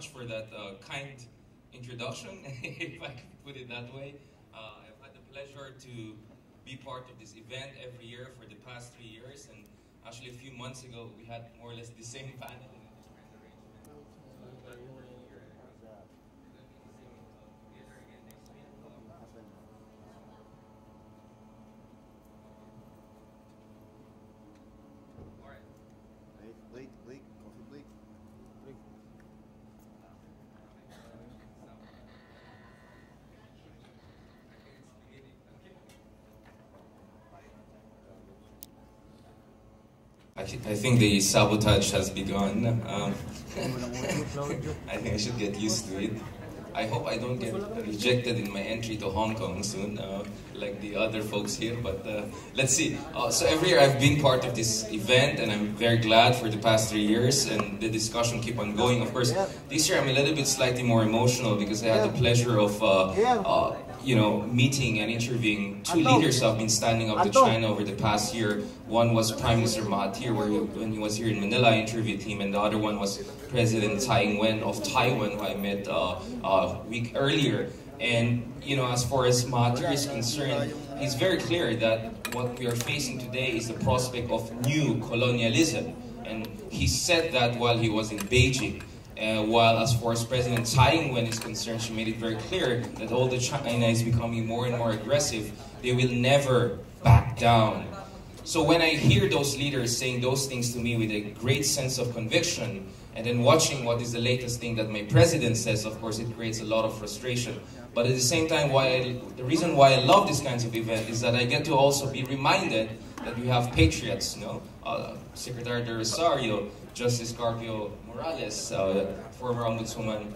much for that kind introduction, if I could put it that way. I've had the pleasure to be part of this event every year for the past 3 years, and actually a few months ago we had more or less the same panel. Blake, coffee Blake. I think the sabotage has begun. I think I should get used to it. I hope I don't get rejected in my entry to Hong Kong soon, like the other folks here, but let's see. So every year I've been part of this event, and I'm very glad for the past 3 years, and the discussion keep on going. Of course, this year I'm a little bit slightly more emotional because I had the pleasure of meeting and interviewing 2 leaders who have been standing up to China over the past year. One was Prime Minister Mahathir, when he was here in Manila, I interviewed him, and the other one was President Tsai Ing-wen of Taiwan, who I met a week earlier. And as far as Mahathir is concerned, he's very clear that what we are facing today is the prospect of new colonialism, and he said that while he was in Beijing. While as far as President Tsai Ing-wen is concerned, she made it very clear that although China is becoming more and more aggressive, they will never back down. So when I hear those leaders saying those things to me with a great sense of conviction, and then watching what is the latest thing that my president says, of course it creates a lot of frustration. But at the same time, the reason why I love these kinds of events is that I get to also be reminded that we have patriots, Secretary de Rosario, Justice Carpio Morales, former Ombudswoman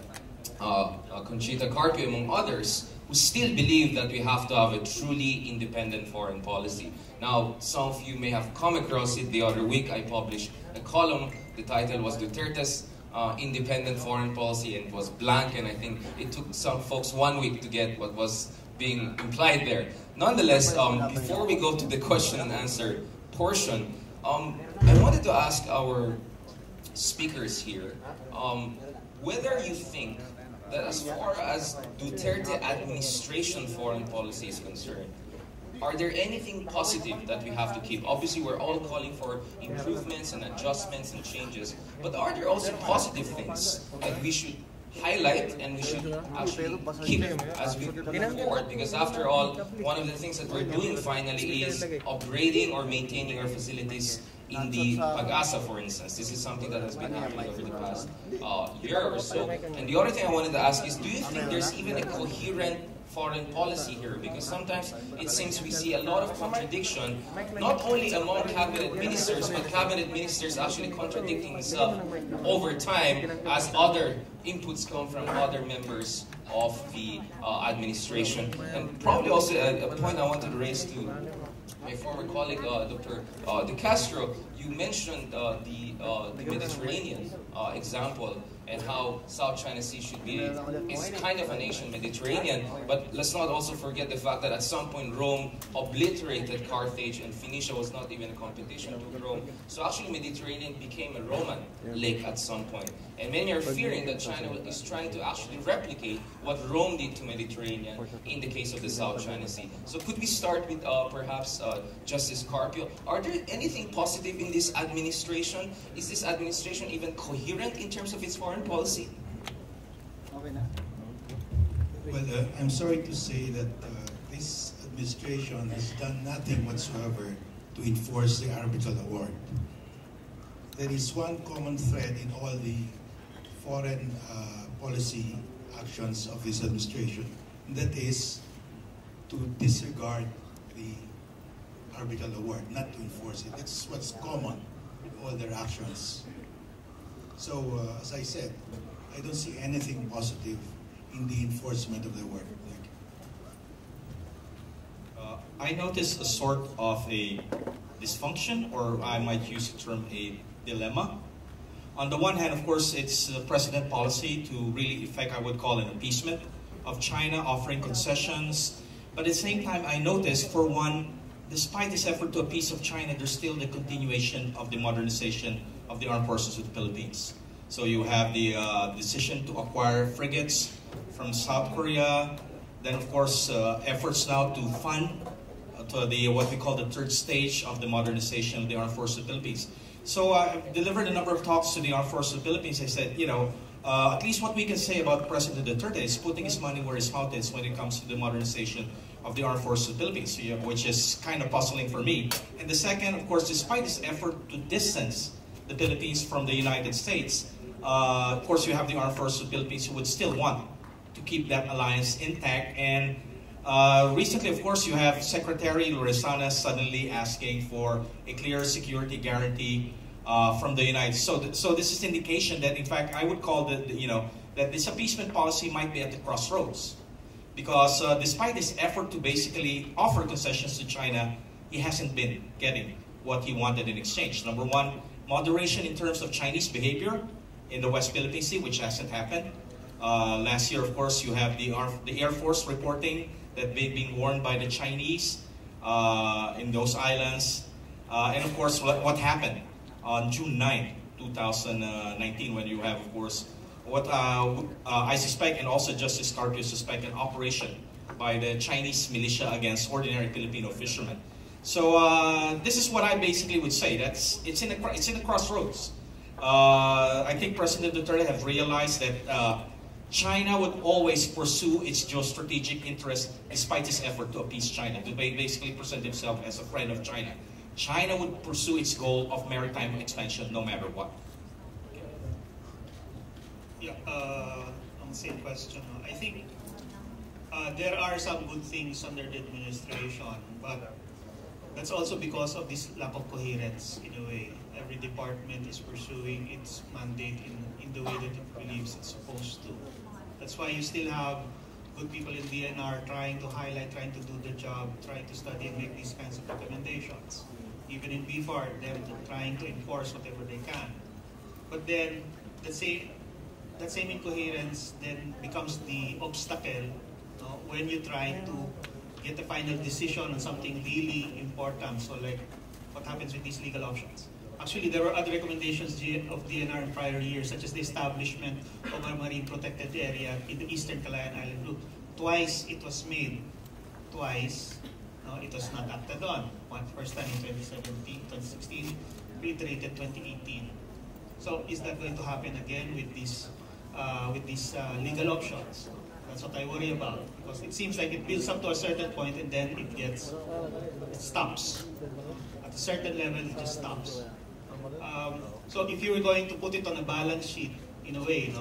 Conchita Carpio, among others, who still believe that we have to have a truly independent foreign policy. Now, some of you may have come across it the other week. I published a column. The title was Duterte's Independent Foreign Policy, and it was blank, and I think it took some folks 1 week to get what was being implied there. Nonetheless, before we go to the question and answer portion, I wanted to ask our speakers here whether you think that as far as Duterte administration foreign policy is concerned, are there anything positive that we have to keep? Obviously, we're all calling for improvements and adjustments and changes, but are there also positive things that we should highlight and we should actually keep as we move forward? Because after all, one of the things that we're doing finally is upgrading or maintaining our facilities in the Pag-asa, for instance. This is something that has been happening over the past year or so. And the other thing I wanted to ask is, do you think there's even a coherent foreign policy here? Because sometimes it seems we see a lot of contradiction, not only among cabinet ministers, but cabinet ministers actually contradicting themselves over time as other inputs come from other members of the administration. And probably also a point I wanted to raise to my former colleague, Dr. De Castro, you mentioned the Mediterranean example, and how South China Sea is kind of an Asian Mediterranean, but let's not also forget the fact that at some point Rome obliterated Carthage, and Phoenicia was not even a competition to Rome. So actually Mediterranean became a Roman lake at some point. And many are fearing that China is trying to actually replicate what Rome did to Mediterranean in the case of the South China Sea. So could we start with perhaps Justice Carpio? Are there anything positive in this administration? Is this administration even coherent in terms of its foreign policy? Well, I'm sorry to say that this administration has done nothing whatsoever to enforce the arbitral award. There is one common thread in all the foreign policy actions of this administration, and that is to disregard the arbitral award, not to enforce it. That's what's common with all their actions. So, as I said, I don't see anything positive in the enforcement of the award. I notice a sort of a dysfunction, or I might use the term a dilemma. On the one hand, of course, it's president policy to really effect, I would call, an appeasement of China, offering concessions. But at the same time, I notice, for one, despite this effort to appease of China, there's still the continuation of the modernization of the armed forces of the Philippines. So you have the decision to acquire frigates from South Korea. Then, of course, efforts now to fund to the what we call the third stage of the modernization of the Armed Forces of the Philippines. So I've delivered a number of talks to the Armed Forces of the Philippines. I said, you know, at least what we can say about President Duterte is putting his money where his mouth is when it comes to the modernization of the Armed Forces of the Philippines, which is kind of puzzling for me. And the second, of course, despite this effort to distance the Philippines from the United States, of course, you have the Armed Forces of the Philippines who would still want to keep that alliance intact. And recently, of course, you have Secretary Lorenzana suddenly asking for a clear security guarantee from the United States. So this is an indication that, in fact, I would call that this appeasement policy might be at the crossroads. Because despite this effort to basically offer concessions to China, he hasn't been getting what he wanted in exchange. Number one, moderation in terms of Chinese behavior in the West Philippine Sea, which hasn't happened. Last year, of course, you have the Air Force reporting that they've been warned by the Chinese in those islands. And of course, what happened on June 9, 2019, when you have, of course, what I suspect, and also Justice Carpio suspect, an operation by the Chinese militia against ordinary Filipino fishermen. So this is what I basically would say. It's in a crossroads. I think President Duterte has realized that China would always pursue its geostrategic interests despite his effort to appease China, to basically present himself as a friend of China. China would pursue its goal of maritime expansion no matter what. Yeah, on the same question, I think there are some good things under the administration, but that's also because of this lack of coherence in a way. Every department is pursuing its mandate in the way that it believes it's supposed to. That's why you still have good people in DNR trying to highlight, trying to do their job, trying to study and make these kinds of recommendations. Even in BFAR, they're trying to enforce whatever they can. But then, that same incoherence then becomes the obstacle when you try to get a final decision on something really important. So like what happens with these legal options. Actually, there were other recommendations of DNR in prior years, such as the establishment of a marine protected area in the Eastern Calayan Island Group. Twice it was made. Twice it was not acted on. First time in 2017, 2016, reiterated 2018. So is that going to happen again with these legal options? That's what I worry about, because it seems like it builds up to a certain point and then it stops. At a certain level, it just stops. So if you were going to put it on a balance sheet, in a way,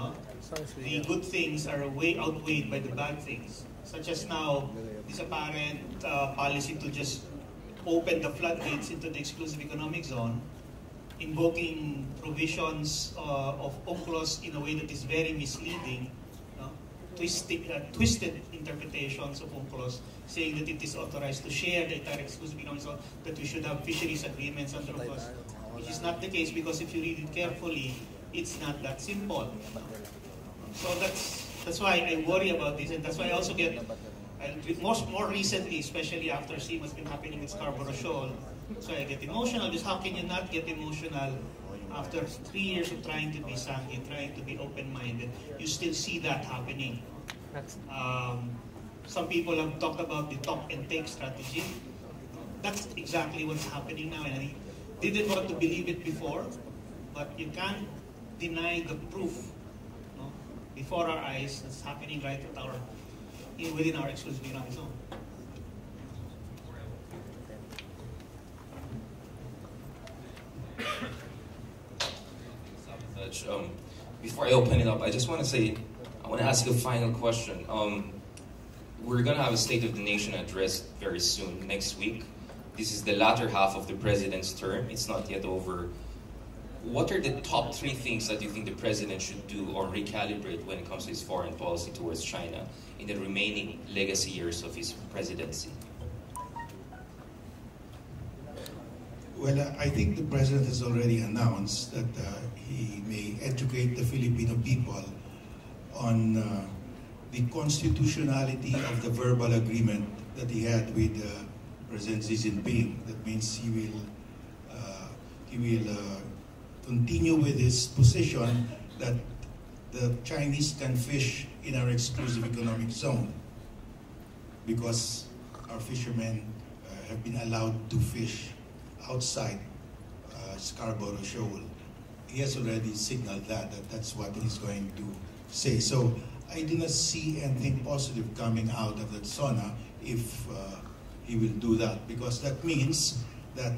the good things are way outweighed by the bad things. Such as now, this apparent policy to just open the floodgates into the exclusive economic zone, invoking provisions of UNCLOS in a way that is very misleading, twisted interpretations of UNCLOS, saying that it is authorized to share the entire exclusive economic zone, that we should have fisheries agreements under UNCLOS, which is not the case, because if you read it carefully, it's not that simple. So that's why I worry about this, and that's why I also get, more recently, especially after seeing what's been happening with Scarborough Shoal, so I get emotional. Just how can you not get emotional after 3 years of trying to be sanguine, trying to be open-minded? You still see that happening. Some people have talked about the talk and take strategy. That's exactly what's happening now, and I didn't want to believe it before, but you can't deny the proof before our eyes that's happening right at within our exclusive economic zone. Before I open it up, I just want to say, I want to ask you a final question. We're going to have a State of the Nation address very soon, next week. This is the latter half of the president's term. It's not yet over. What are the top 3 things that you think the president should do or recalibrate when it comes to his foreign policy towards China in the remaining legacy years of his presidency? Well, I think the president has already announced that he may educate the Filipino people on the constitutionality of the verbal agreement that he had with President Xi Jinping. That means he will continue with his position that the Chinese can fish in our exclusive economic zone because our fishermen have been allowed to fish outside Scarborough Shoal. He has already signaled that that's what he's going to say. So I do not see anything positive coming out of that SONA if he will do that, because that means that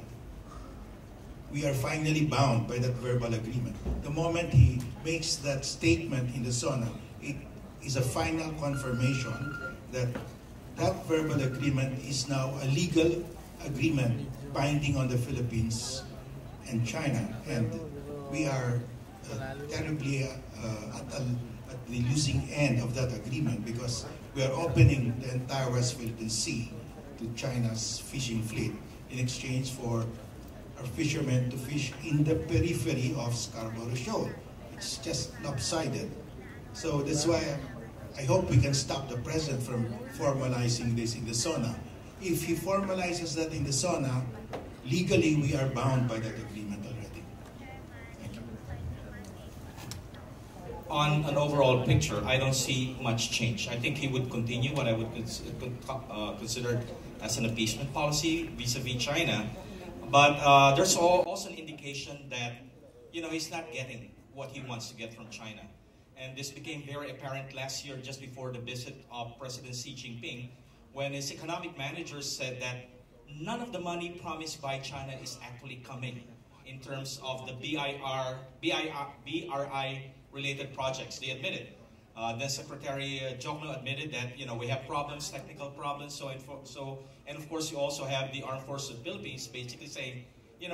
we are finally bound by that verbal agreement. The moment he makes that statement in the SONA, it is a final confirmation that that verbal agreement is now a legal agreement binding on the Philippines and China. And we are terribly at the losing end of that agreement, because we are opening the entire West Philippine Sea to China's fishing fleet in exchange for our fishermen to fish in the periphery of Scarborough Shoal. It's just lopsided. So that's why I hope we can stop the president from formalizing this in the SONA. If he formalizes that in the SONA, legally we are bound by that agreement already. Thank you. On an overall picture, I don't see much change. I think he would continue what I would consider as an appeasement policy vis-a-vis China. But there's also an indication that, he's not getting what he wants to get from China. And this became very apparent last year, just before the visit of President Xi Jinping, when his economic managers said that none of the money promised by China is actually coming in terms of the BRI-related projects. They admitted. Then Secretary Jokno admitted that we have problems, technical problems, and of course you also have the Armed Forces of the Philippines basically saying, we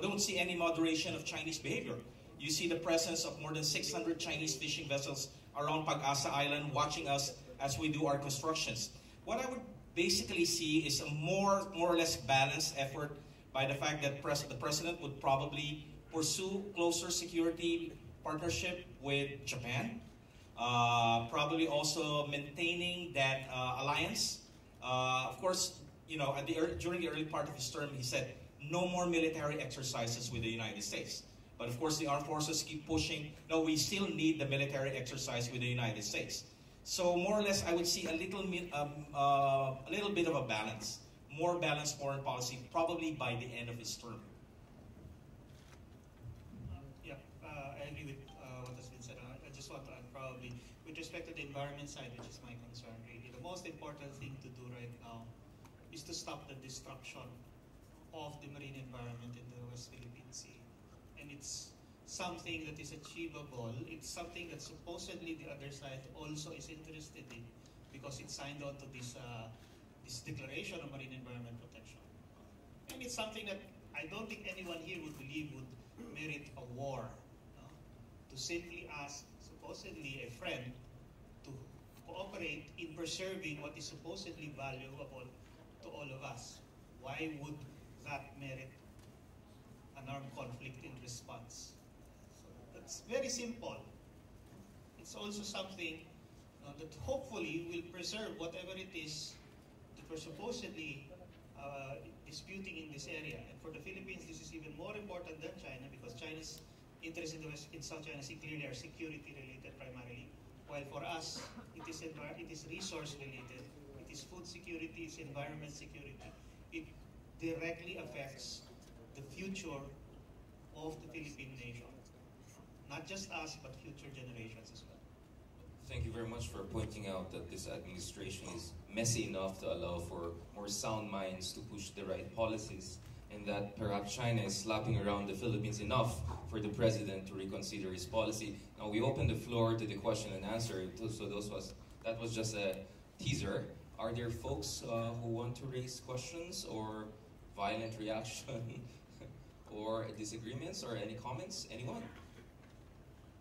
don't see any moderation of Chinese behavior. You see the presence of more than 600 Chinese fishing vessels around Pag-asa Island watching us as we do our constructions. What I would basically see is a more or less balanced effort by the fact that the president would probably pursue closer security partnership with Japan. Probably also maintaining that alliance. Of course, during the early part of his term, he said no more military exercises with the United States. But of course, the armed forces keep pushing. No, we still need the military exercise with the United States. So more or less, I would see a little bit of a balance, more balanced foreign policy, probably by the end of his term. I agree with what has been said. I just want to add, probably, with respect to the environment side, which is my concern, really, the most important thing to do right now is to stop the destruction of the marine environment in the West Philippine Sea. And it's something that is achievable. It's something that supposedly the other side also is interested in, because it signed on to this Declaration of Marine Environment Protection. And it's something that I don't think anyone here would believe would merit a war. To simply ask, supposedly, a friend to cooperate in preserving what is supposedly valuable to all of us. Why would that merit an armed conflict in response? So that's very simple. It's also something that hopefully will preserve whatever it is that we're supposedly disputing in this area. And for the Philippines, this is even more important than China, because China's interests in South China Sea clearly are security related primarily, while for us it is resource related, it is food security, it's environment security. It directly affects the future of the Philippine nation, not just us but future generations as well. Thank you very much for pointing out that this administration is messy enough to allow for more sound minds to push the right policies, and that perhaps China is slapping around the Philippines enough for the president to reconsider his policy. Now, we open the floor to the question and answer, so that was just a teaser. Are there folks who want to raise questions or violent reaction or disagreements or any comments? Anyone?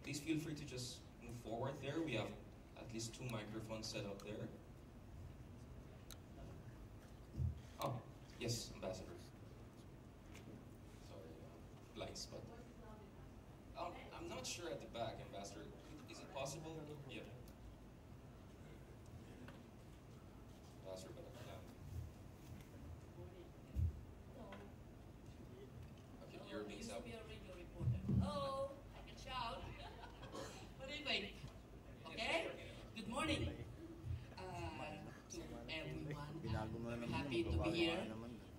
Please feel free to just move forward there. We have at least 2 microphones set up there. Oh, yes, Ambassador. Blind spot. I'm not sure at the back, Ambassador. Is it possible? Yeah. Ambassador, but okay, you're being used to be a radio reporter. Oh, I can shout. be here.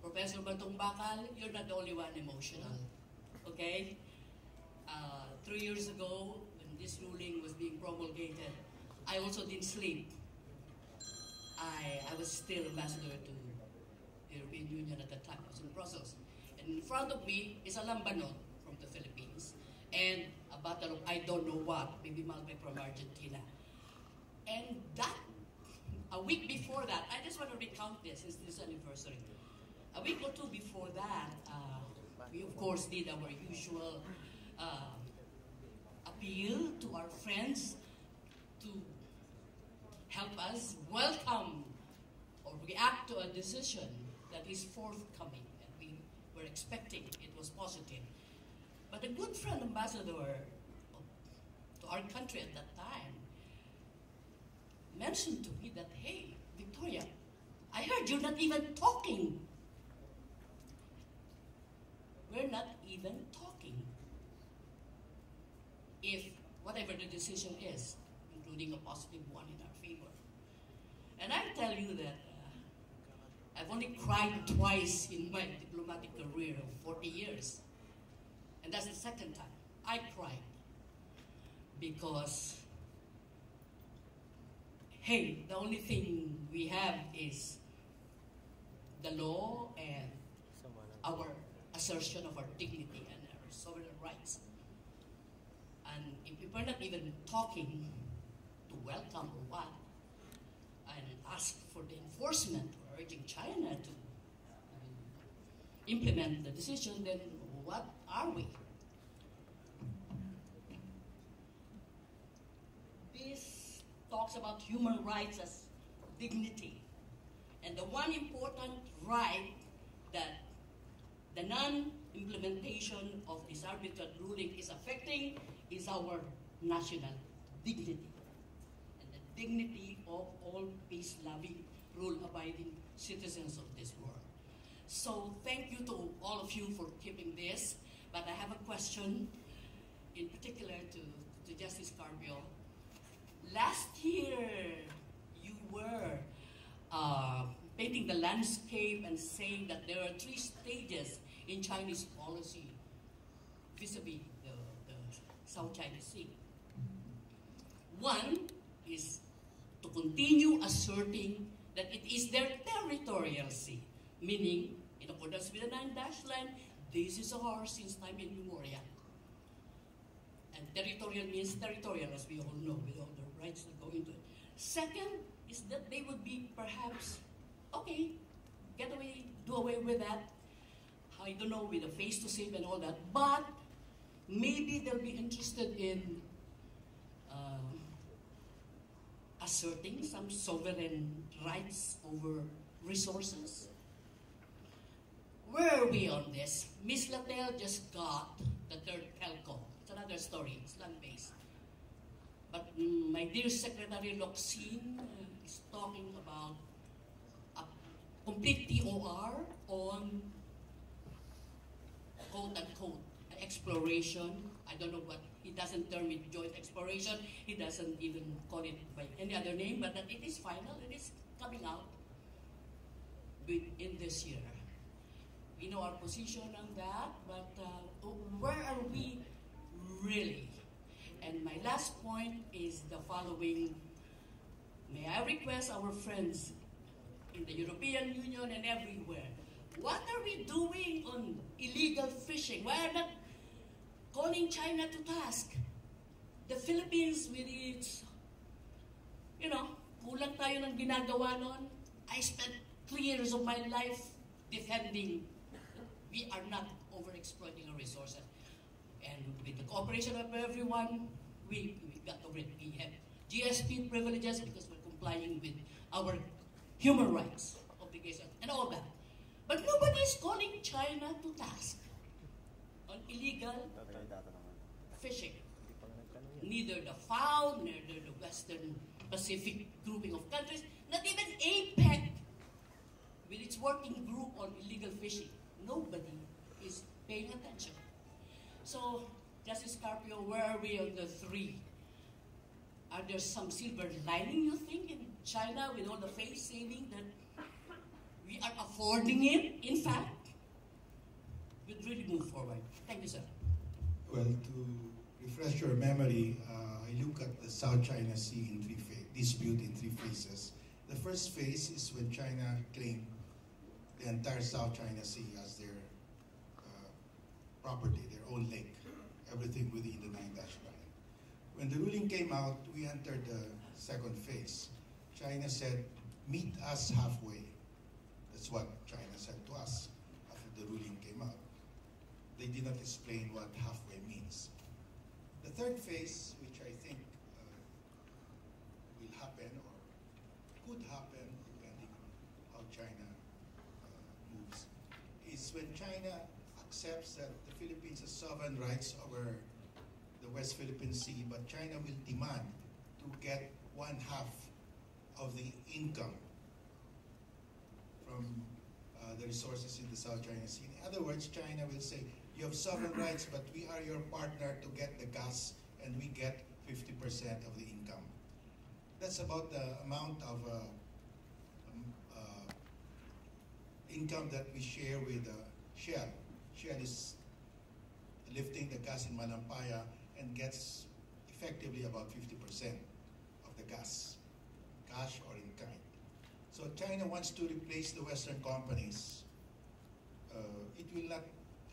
Professor Batong Bakal, you're not the only one emotional. Okay? 3 years ago, when this ruling was being promulgated, I also didn't sleep. I was still ambassador to the European Union at that time. I was in Brussels. And in front of me is a lambanon from the Philippines and a bottle of I don't know what, maybe Malbec from Argentina. And that, a week before that, I just want to recount this since this anniversary. A week or two before that, we of course did our usual appeal to our friends to help us welcome or react to a decision that is forthcoming, and we were expecting it was positive. But a good friend ambassador to our country at that time mentioned to me that, hey, Victoria, I heard you're not even talking. We're not even talking. If whatever the decision is, including a positive one in our favor. And I tell you that I've only cried twice in my diplomatic career of 40 years. And that's the second time I cried. Because, hey, the only thing we have is the law and our assertion of our dignity and our sovereign rights. And if we were not even talking to welcome or what, and ask for the enforcement or urging China to implement the decision, then what are we? This talks about human rights as dignity. And the one important right that the non-implementation of this arbitrary ruling is affecting is our national dignity. And the dignity of all peace-loving, rule-abiding citizens of this world. So thank you to all of you for keeping this. But I have a question in particular to Justice Carpio. Last year, you were painting the landscape and saying that there are 3 stages in Chinese policy vis-a-vis the South China Sea. One is to continue asserting that it is their territorial sea, meaning, in accordance with the 9-dash line, this is ours since time immemorial. And territorial means territorial, as we all know, with all the rights that go into it. Second is that they would be perhaps, okay, do away with that. I don't know, with a face to save and all that, but maybe they'll be interested in asserting some sovereign rights over resources. Where are we on this? Ms. Latel just got the 3rd telco. It's another story, it's land-based. But my dear Secretary Locsin is talking about a complete TOR on quote-unquote exploration. I don't know what, he doesn't term it joint exploration. He doesn't even call it by any other name, but that it is final, it is coming out in this year. We know our position on that, but where are we really? And my last point is the following. May I request our friends in the European Union and everywhere, what are we doing on illegal fishing? Why are not calling China to task? The Philippines with its, kulang tayo ng ginagawa nun. I spent 3 years of my life defending we are not overexploiting our resources. And with the cooperation of everyone, we got over it. We have GSP privileges because we're complying with our human rights obligations and all that. But nobody is calling China to task on illegal fishing. Neither the FAO, neither the Western Pacific grouping of countries, not even APEC with its working group on illegal fishing. Nobody is paying attention. So, Justice Carpio, where are we on the 3? Are there some silver lining, you think, in China with all the face saving that we are affording it, in fact, we'd really move forward. Thank you, sir. Well, to refresh your memory, I look at the South China Sea in dispute in three phases. The first phase is when China claimed the entire South China Sea as their property, their own lake, everything within the 9-line. When the ruling came out, we entered the second phase. China said, meet us halfway. That's what China said to us after the ruling came out. They did not explain what halfway means. The third phase, which I think will happen or could happen depending on how China moves, is when China accepts that the Philippines has sovereign rights over the West Philippine Sea, but China will demand to get 1/2 of the income from the resources in the South China Sea. In other words, China will say, you have sovereign rights, but we are your partner to get the gas, and we get 50% of the income. That's about the amount of income that we share with Shell. Shell is lifting the gas in Malampaya and gets effectively about 50% of the gas, cash or in kind. So China wants to replace the Western companies. It will not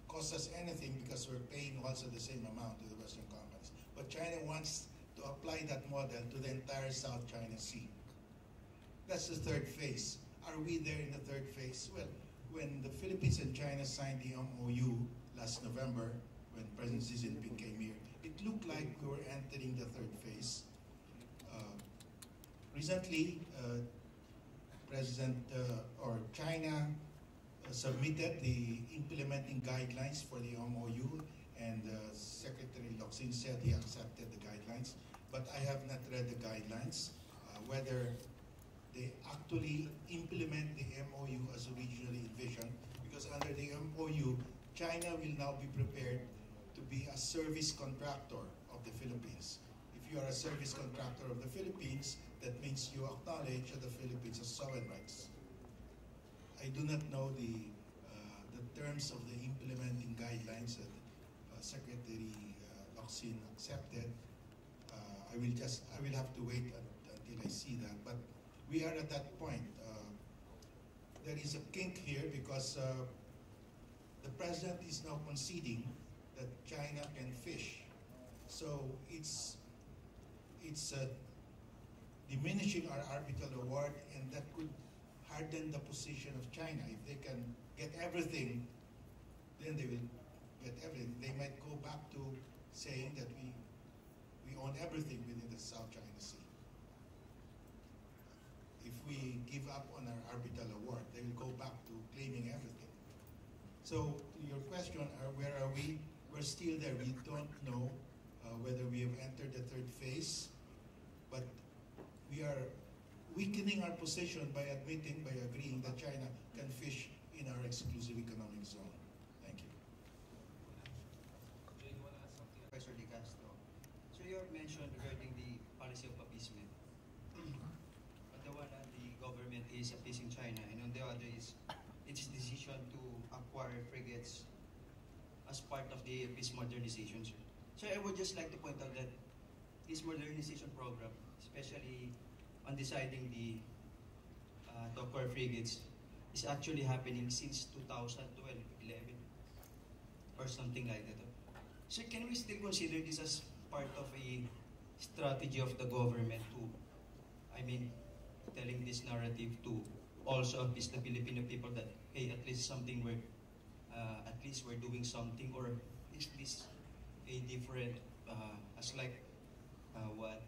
cost us anything because we're paying also the same amount to the Western companies. But China wants to apply that model to the entire South China Sea. That's the third phase. Are we there in the third phase? Well, when the Philippines and China signed the MOU last November, when President Xi Jinping came here, it looked like we were entering the third phase. Recently, China submitted the implementing guidelines for the MOU, and Secretary Locsin said he accepted the guidelines, but I have not read the guidelines, whether they actually implement the MOU as originally envisioned, because under the MOU, China will now be prepared to be a service contractor of the Philippines. If you are a service contractor of the Philippines, that means you acknowledge that the Philippines has sovereign rights. I do not know the terms of the implementing guidelines that Secretary Locsin accepted. I will have to wait until I see that. But we are at that point. There is a kink here because the president is now conceding that China can fish. So it's diminishing our arbitral award, and that could harden the position of China. If they can get everything, then they will get everything. They might go back to saying that we own everything within the South China Sea. If we give up on our arbitral award, they will go back to claiming everything. So to your question, where are we? We're still there. We don't know whether we have entered the third phase, but we are weakening our position by agreeing that China can fish in our exclusive economic zone. Thank you. Jay, you want to ask something? Professor De Castro. So you have mentioned regarding the policy of appeasement. On the one hand, the government is appeasing China, and on the other is its decision to acquire frigates as part of the peace modernization. So I would just like to point out that this modernization program, especially on deciding the to acquire frigates, is actually happening since 2012, 11, or something like that. So can we still consider this as part of a strategy of the government to, telling this narrative to also appease the Filipino people that, hey, at least we're doing something, or is this a different, as like what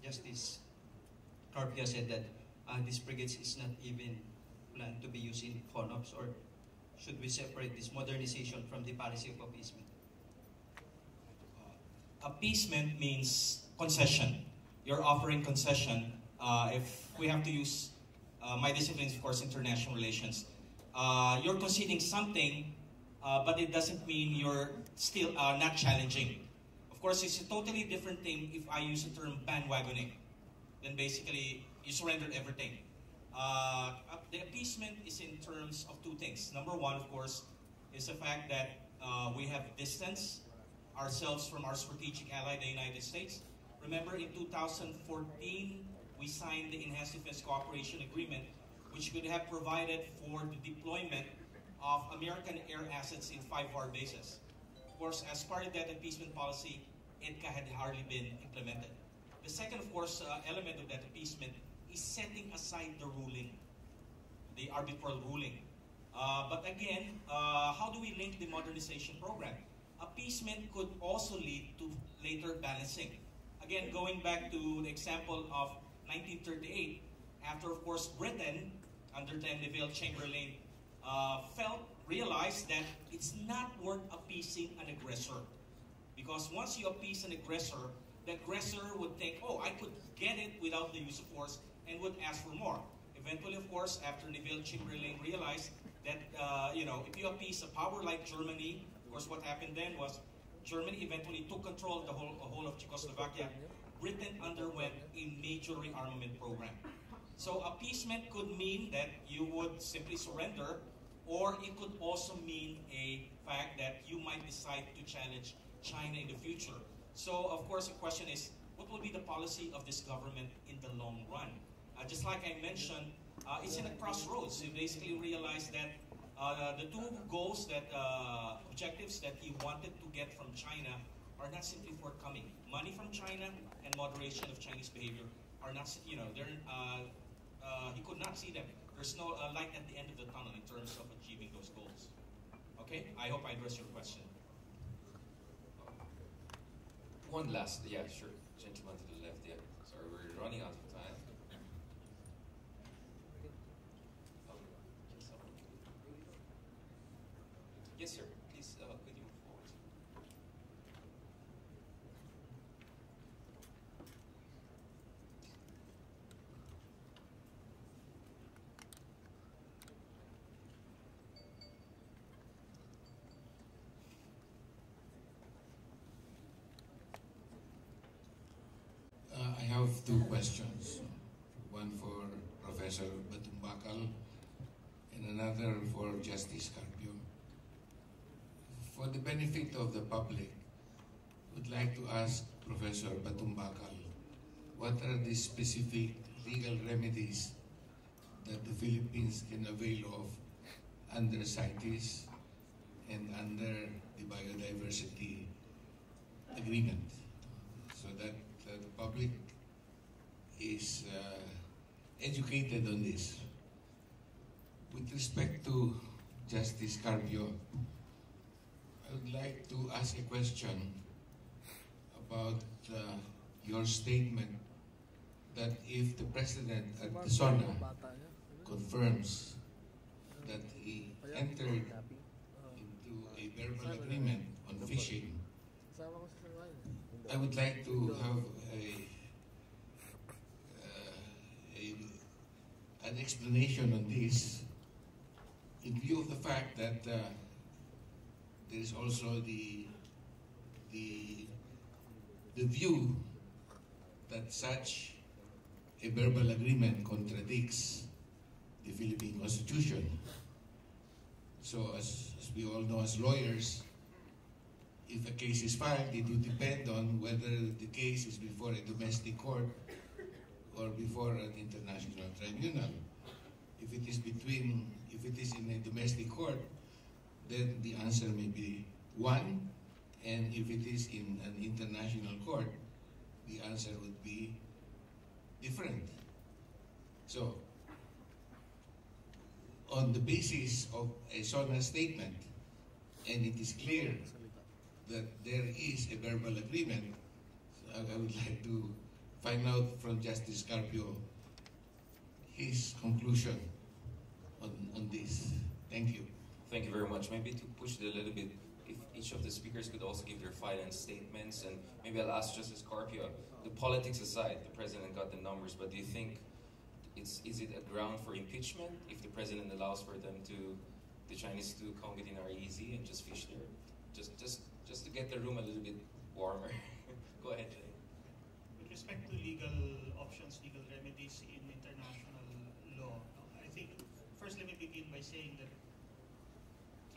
Justice Carpia said, that this frigates is not even planned to be used in FONOPS, or should we separate this modernization from the policy of appeasement? Appeasement means concession. You're offering concession. If we have to use my discipline, of course, international relations, you're conceding something, but it doesn't mean you're still not challenging. Of course, it's a totally different thing if I use the term bandwagoning. Then basically, you surrendered everything. The appeasement is in terms of two things. Number one, of course, is the fact that we have distanced ourselves from our strategic ally, the United States. Remember, in 2014, we signed the Enhanced Defense Cooperation Agreement, which could have provided for the deployment of American air assets in 5 of our bases. Of course, as part of that appeasement policy, it had hardly been implemented. The second, of course, element of that appeasement is setting aside the ruling, the arbitral ruling. But again, how do we link the modernization program? Appeasement could also lead to later balancing. Again, going back to the example of 1938, after, of course, Britain, under then Neville Chamberlain, realized that it's not worth appeasing an aggressor. Because once you appease an aggressor, the aggressor would think, oh, I could get it without the use of force, and would ask for more. Eventually, of course, after Neville Chamberlain realized that, if you appease a power like Germany, of course, what happened then was Germany eventually took control of the whole of Czechoslovakia. Britain underwent a major rearmament program. So appeasement could mean that you would simply surrender, or it could also mean a fact that you might decide to challenge China in the future. So, of course, the question is, what will be the policy of this government in the long run? Just like I mentioned, it's in a crossroads. You basically realize that the two goals, objectives that he wanted to get from China are not simply forthcoming. Money from China and moderation of Chinese behavior are not, he could not see them. There's no light at the end of the tunnel in terms of achieving those goals. Okay, I hope I addressed your question. One last, yeah, sure. Gentleman to the left, yeah. Sorry, we're running out of time. Yes, sir. Please, could you move forward? I have two questions. One for Professor Batumbakal and another for Justice Carpio. For the benefit of the public, I would like to ask Professor Batumbakal, what are the specific legal remedies that the Philippines can avail of under CITES and under the Biodiversity Agreement, so that the public is educated on this. With respect to Justice Carpio, I would like to ask a question about your statement that if the President at the SONA confirms that he entered into a verbal agreement on fishing, I would like to have an explanation on this in view of the fact that there is also the view that such a verbal agreement contradicts the Philippine Constitution. So as we all know as lawyers, if a case is filed, it will depend on whether the case is before a domestic court or before an international tribunal. If it is in a domestic court, then the answer may be one, and if it is in an international court, the answer would be different. So, on the basis of a SONA statement, and it is clear that there is a verbal agreement, so I would like to find out from Justice Carpio his conclusion on this. Thank you. Thank you very much. Maybe to push it a little bit, if each of the speakers could also give their finance statements, and maybe I'll ask Justice Carpio, the politics aside, the President got the numbers, but do you think is it a ground for impeachment if the President allows for them the Chinese to come within our EEZ and just fish there? Just to get the room a little bit warmer. Go ahead, Jay. With respect to legal options, legal remedies in international law, first let me begin by saying that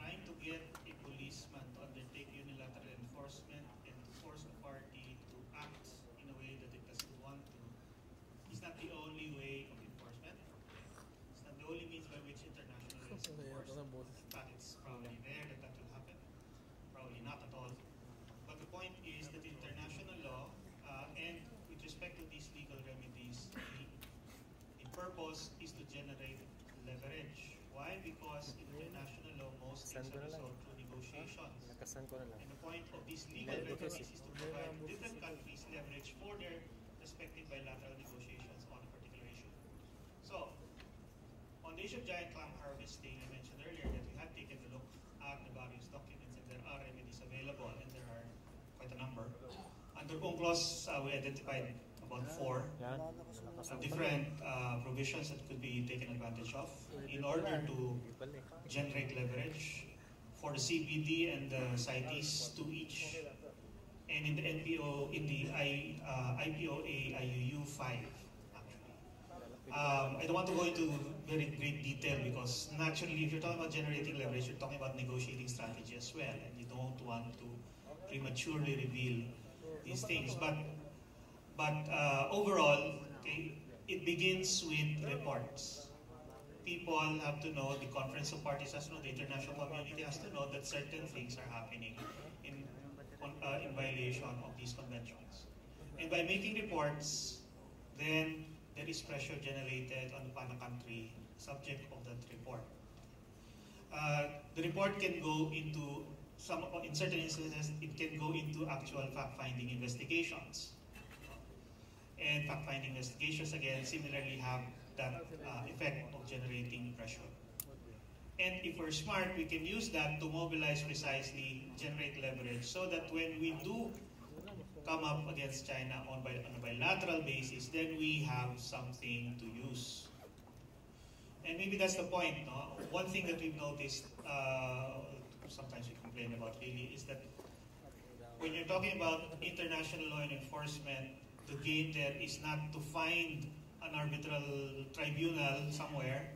trying to get a policeman to undertake unilateral enforcement and to force a party to act in a way that it doesn't want to is not the only way of enforcement. It's not the only means by which international law is enforced. In fact, it's probably rare that that will happen. Probably not at all. But the point is that international law, and with respect to these legal remedies, the purpose is to generate leverage. Why? Because in international law, most things are resolved through negotiations. And the point of these legal remedies is to provide different countries leverage for their respective bilateral negotiations on a particular issue. So, on the issue of giant clam harvesting, I mentioned earlier that we have taken a look at the various documents and there are remedies available, and there are quite a number. Under UNCLOS, we identified about 4 different provisions that could be taken advantage of in order to generate leverage. For the CPD and the CITES, 2 each, and in the NPO, in the IPOA, IUU 5. I don't want to go into very great detail because naturally, if you're talking about generating leverage, you're talking about negotiating strategy as well, and you don't want to prematurely reveal these things. But overall, okay, it begins with reports. People have to know, the Conference of Parties has to know, the international community has to know that certain things are happening in violation of these conventions. And by making reports, then there is pressure generated upon a country subject of that report. The report can go into in certain instances, it can go into actual fact-finding investigations. And fact-finding investigations, again, similarly have that effect of generating pressure. And if we're smart, we can use that to mobilize precisely, generate leverage, so that when we do come up against China on a bilateral basis, then we have something to use. And maybe that's the point. No? One thing that we've noticed, sometimes we complain about really, is that when you're talking about international law and enforcement, the game there is not to find an arbitral tribunal somewhere.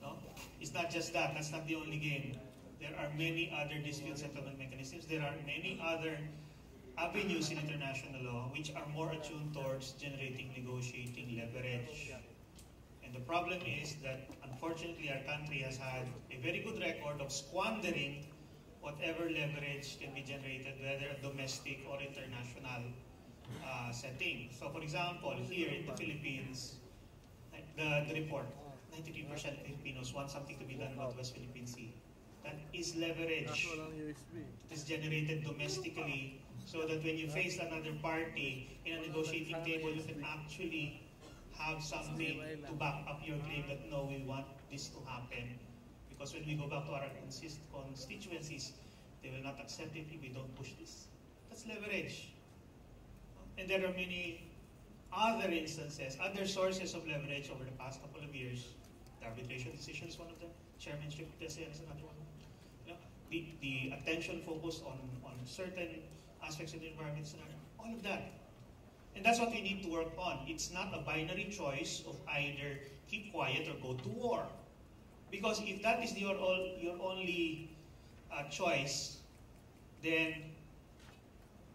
No? It's not just that. That's not the only game. There are many other dispute settlement mechanisms. There are many other avenues in international law which are more attuned towards generating, negotiating leverage. And the problem is that, unfortunately, our country has had a very good record of squandering whatever leverage can be generated, whether a domestic or international setting. So, for example, here in the Philippines, the report, 93% of Filipinos want something to be done about West Philippine Sea. That is leverage. It is generated domestically so that when you face another party in a negotiating table, you can actually have something to back up your claim that no, we want this to happen. Because when we go back to our constituencies, they will not accept it if we don't push this. That's leverage. And there are many other instances, other sources of leverage over the past couple of years. The arbitration decision is one of them. Chairmanship is another one. You know, the attention focused on certain aspects of the environment, all of that. And that's what we need to work on. It's not a binary choice of either keep quiet or go to war. Because if that is your only choice, then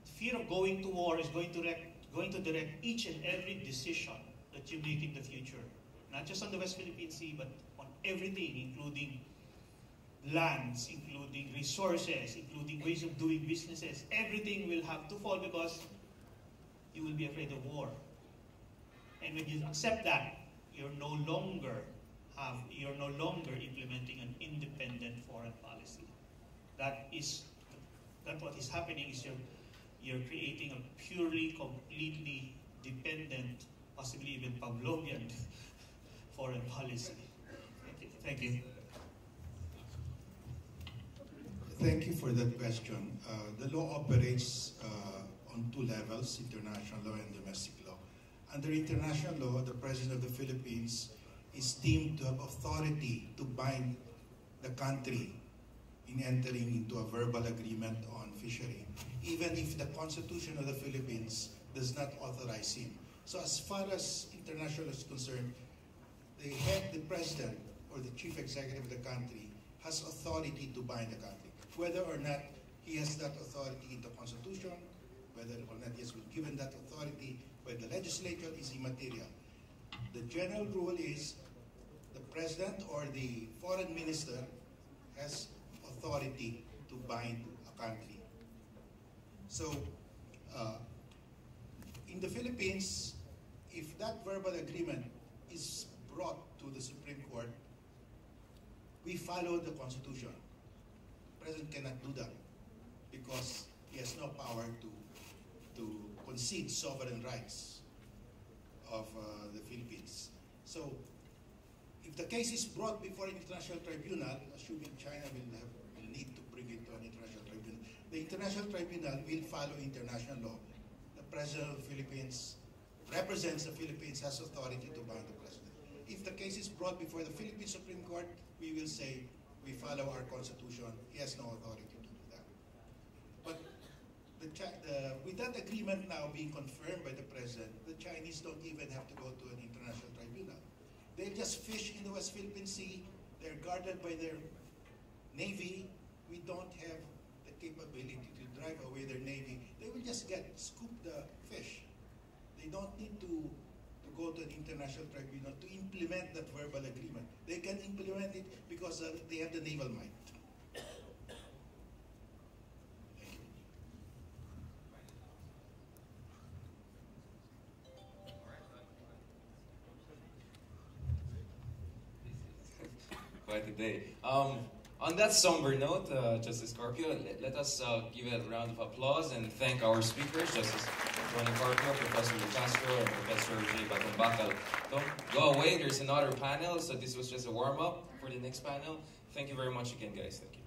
fear of going to war is going to direct each and every decision that you make in the future. Not just on the West Philippine Sea, but on everything, including lands, including resources, including ways of doing businesses. Everything will have to fall because you will be afraid of war. And when you accept that, you're no longer implementing an independent foreign policy. That what is happening is you're creating a purely, completely dependent, possibly even Pavlovian foreign policy. Thank you. Thank you for that question. The law operates on 2 levels, international law and domestic law. Under international law, the President of the Philippines is deemed to have authority to bind the country in entering into a verbal agreement on fishery, even if the Constitution of the Philippines does not authorize him. So as far as international is concerned, the President or the chief executive of the country has authority to bind the country. Whether or not he has that authority in the Constitution, whether or not he has been given that authority by the legislature is immaterial. The general rule is the president or the foreign minister has authority to bind a country. So, in the Philippines, if that verbal agreement is brought to the Supreme Court, we follow the Constitution. The President cannot do that because he has no power to concede sovereign rights of the Philippines. So, if the case is brought before an international tribunal, assuming China will need to bring it to an international tribunal, the international tribunal will follow international law. The President of the Philippines represents the Philippines, has authority to bind the President. If the case is brought before the Philippine Supreme Court, we will say we follow our Constitution. He has no authority to do that. But with that agreement now being confirmed by the President, the Chinese don't even have to go to an international tribunal. They just fish in the West Philippine Sea. They're guarded by their navy. We don't have the capability to drive away their navy. They will just scoop the fish. They don't need to go to an international tribunal to implement that verbal agreement. They can implement it because they have the naval might. Thank you. Quite a day. On that somber note, Justice Scorpio, let us give a round of applause and thank our speakers, Justice Tony Carpio, Professor De Castro, and Professor J. Batambacal. Don't go away, there's another panel, so this was just a warm-up for the next panel. Thank you very much again, guys. Thank you.